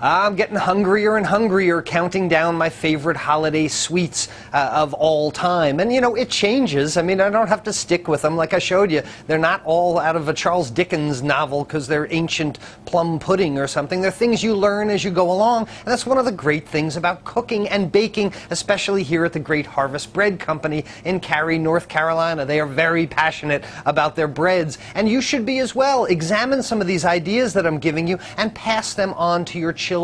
I'm getting hungrier and hungrier counting down my favorite holiday sweets of all time. And, you know, it changes. I mean, I don't have to stick with them. Like I showed you, they're not all out of a Charles Dickens novel because they're ancient plum pudding or something. They're things you learn as you go along. And that's one of the great things about cooking and baking, especially here at the Great Harvest Bread Company in Cary, North Carolina. They are very passionate about their breads. And you should be as well. Examine some of these ideas that I'm giving you and pass them on to your children.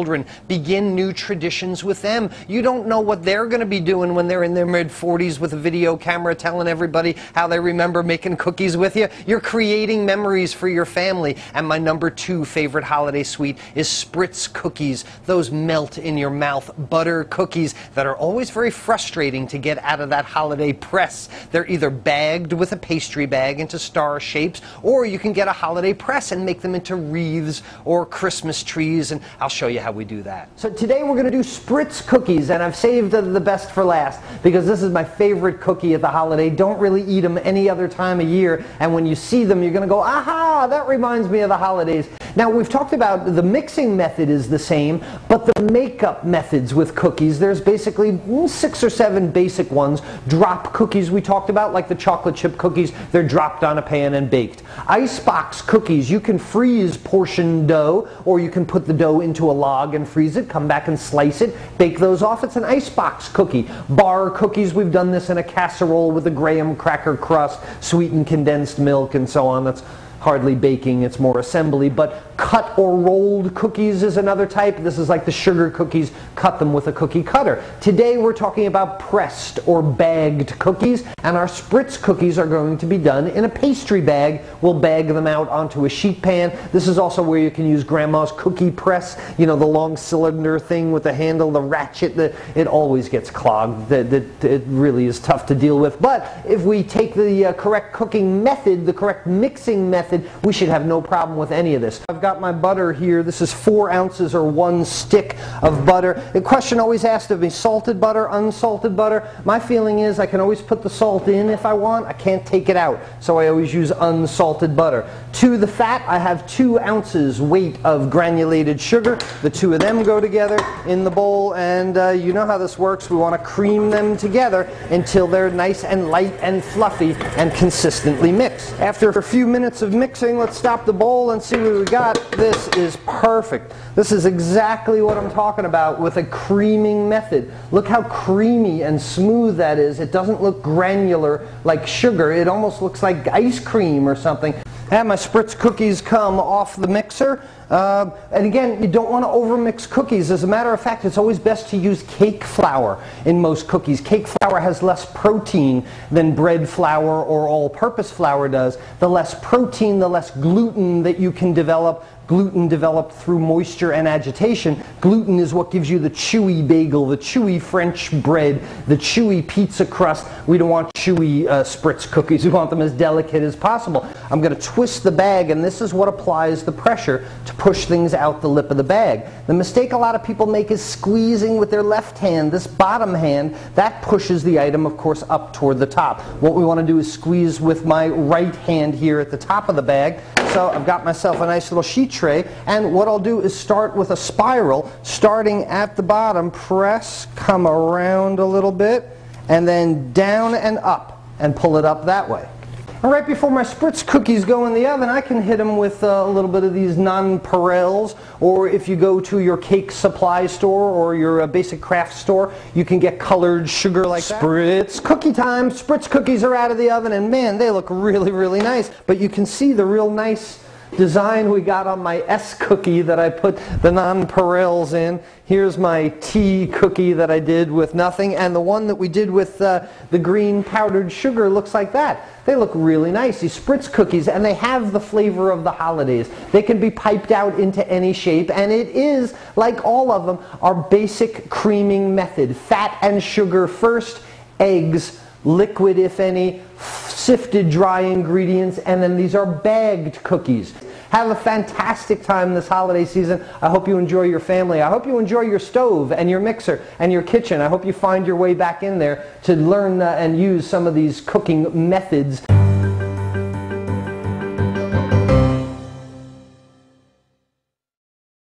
Begin new traditions with them. You don't know what they're going to be doing when they're in their mid-40s with a video camera telling everybody how they remember making cookies with you. You're creating memories for your family. And my number 2 favorite holiday sweet is Spritz cookies. Those melt in your mouth butter cookies that are always very frustrating to get out of that holiday press. They're either bagged with a pastry bag into star shapes, or you can get a holiday press and make them into wreaths or Christmas trees, and I'll show you how we do that. So today we're going to do Spritz cookies, and I've saved the best for last because this is my favorite cookie at the holiday. Don't really eat them any other time of year, and when you see them you're going to go, aha, that reminds me of the holidays. Now, we've talked about the mixing method is the same, but the makeup methods with cookies, there's basically 6 or 7 basic ones. Drop cookies we talked about, like the chocolate chip cookies, they're dropped on a pan and baked. Icebox cookies, you can freeze portion dough, or you can put the dough into a log and freeze it, come back and slice it, bake those off. It's an icebox cookie. Bar cookies, we've done this in a casserole with a graham cracker crust, sweetened condensed milk, and so on. That's hardly baking, it's more assembly. But cut or rolled cookies is another type. This is like the sugar cookies, cut them with a cookie cutter. Today we're talking about pressed or bagged cookies, and our Spritz cookies are going to be done in a pastry bag. We'll bag them out onto a sheet pan. This is also where you can use grandma's cookie press, you know, the long cylinder thing with the handle, the ratchet, it always gets clogged. It really is tough to deal with. But if we take the correct cooking method, the correct mixing method, we should have no problem with any of this. I've got my butter here. This is 4 ounces or 1 stick of butter. The question always asked of me, salted butter, unsalted butter. My feeling is I can always put the salt in if I want. I can't take it out, so I always use unsalted butter. To the fat, I have 2 ounces weight of granulated sugar. The 2 of them go together in the bowl, and you know how this works. We want to cream them together until they're nice and light and fluffy and consistently mixed. After a few minutes of mixing, let's stop the bowl and see what we got. This is perfect. This is exactly what I'm talking about with a creaming method. Look how creamy and smooth that is. It doesn't look granular like sugar. It almost looks like ice cream or something. And my Spritz cookies come off the mixer. And again, you don't want to overmix cookies. As a matter of fact, it's always best to use cake flour in most cookies. Cake flour has less protein than bread flour or all-purpose flour does. The less protein, the less gluten that you can develop. Gluten developed through moisture and agitation. Gluten is what gives you the chewy bagel, the chewy French bread, the chewy pizza crust. We don't want chewy Spritz cookies. We want them as delicate as possible. I'm going to twist the bag, and this is what applies the pressure to push things out the lip of the bag. The mistake a lot of people make is squeezing with their left hand. This bottom hand, that pushes the item, of course, up toward the top. What we want to do is squeeze with my right hand here at the top of the bag. So I've got myself a nice little sheet tray, and what I'll do is start with a spiral, starting at the bottom, press, come around a little bit, and then down and up, and pull it up that way. And right before my Spritz cookies go in the oven, I can hit them with a little bit of these nonpareils, or if you go to your cake supply store or your basic craft store, you can get colored sugar like that. Spritz cookie time! Spritz cookies are out of the oven, and man, they look really, really nice. But you can see the real nice design we got on my S cookie that I put the nonpareils in. Here's my T cookie that I did with nothing, and the one that we did with the green powdered sugar looks like that. They look really nice, these Spritz cookies, and they have the flavor of the holidays. They can be piped out into any shape, and it is, like all of them, our basic creaming method. Fat and sugar first, eggs, liquid if any, sifted dry ingredients, and then these are bagged cookies. Have a fantastic time this holiday season. I hope you enjoy your family. I hope you enjoy your stove and your mixer and your kitchen. I hope you find your way back in there to learn and use some of these cooking methods.